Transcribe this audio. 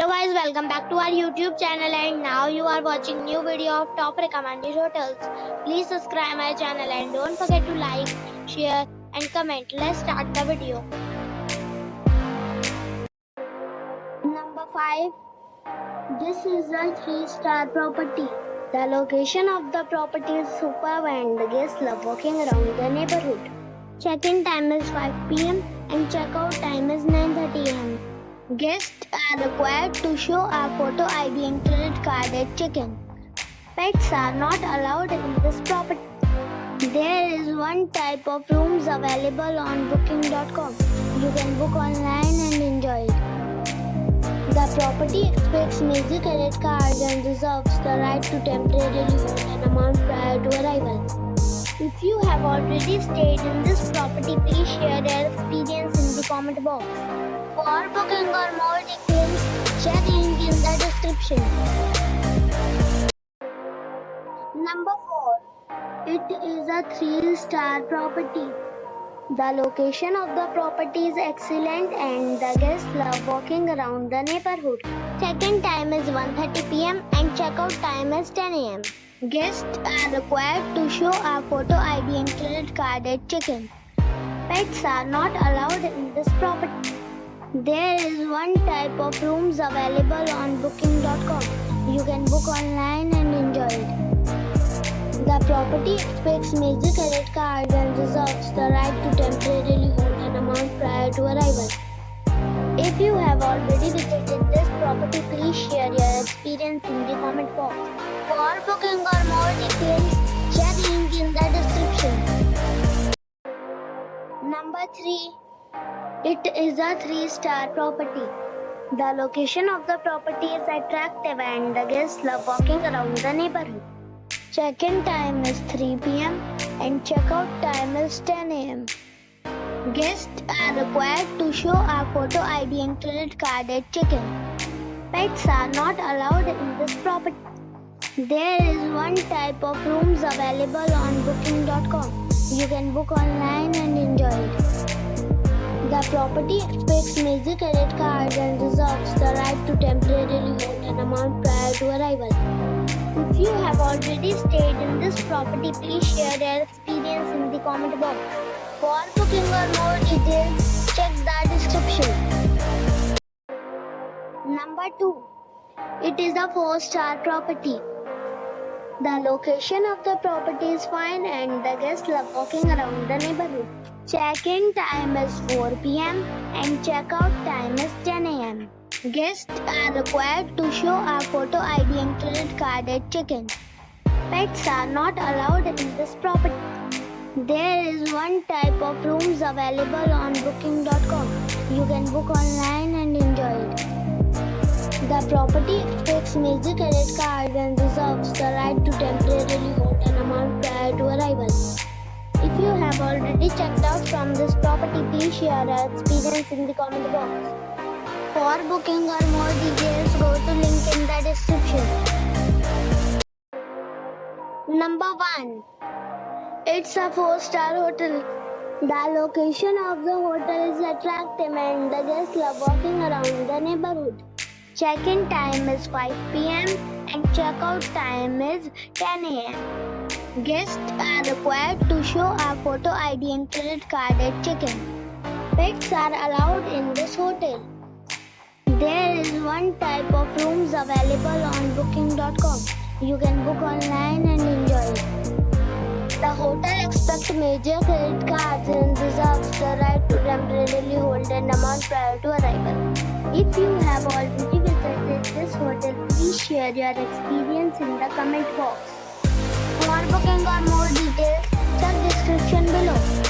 Hello guys, welcome back to our YouTube channel and now you are watching new video of top recommended hotels. Please subscribe my channel and don't forget to like, share and comment. Let's start the video. Number 5. This is a 3-star property. The location of the property is superb and the guests love walking around the neighborhood. Check-in time is 5 p.m. and check-out time is 9:30 a.m. Guests are required to show a photo ID and credit card at check-in. Pets are not allowed in this property. There is one type of rooms available on booking.com. You can book online and enjoy it. The property expects major credit cards and reserves the right to temporarily hold an amount prior to arrival. If you have already stayed in this property, please share your experience in the comment box. For booking or more details, check link in the description. Number 4. It is a 3-star property. The location of the property is excellent and the guests love walking around the neighborhood. Check-in time is 1:30 p.m. and check-out time is 10 a.m. Guests are required to show a photo ID and credit card at check-in. Pets are not allowed in this property. There is one type of rooms available on booking.com. You can book online and enjoy it. The property expects major credit cards and reserves the right to temporarily hold an amount prior to arrival. If you have already visited this property, please share your experience in the comment box. For booking or more details, check link in the description. Number 3. It is a 3-star property. The location of the property is attractive and the guests love walking around the neighborhood. Check-in time is 3 p.m. and check-out time is 10 a.m. Guests are required to show a photo ID and credit card at check-in. Pets are not allowed in this property. There is one type of rooms available on booking.com. You can book online and enjoy it. The property expects major credit cards and reserves the right to temporarily hold an amount prior to arrival. If you have already stayed in this property, please share your experience in the comment box. For booking or more details, check the description. Number 2. It is a 4-star property. The location of the property is fine and the guests love walking around the neighborhood. Check-in time is 4 p.m. and check-out time is 10 a.m. Guests are required to show a photo ID and credit card at check-in. Pets are not allowed in this property. There is one type of rooms available on booking.com. You can book online and enjoy it. The property expects major credit cards and reserves the right to temporarily hold an amount prior to arrival. If you have already checked out from this property, please share your experience in the comment box. For booking or more details, go to link in the description. Number 1. It's a 4-star hotel. The location of the hotel is attractive and the guests love walking around the neighborhood. Check-in time is 5 p.m. and check-out time is 10 a.m. Guests are required to show a photo ID and credit card at check-in. Pets are allowed in this hotel. There is one type of rooms available on booking.com. You can book online and enjoy it. The hotel expects major credit cards and reserves the right to temporarily hold an amount prior to arrival. If you have already visited this hotel, please share your experience in the comment box. For booking or more details, check description below.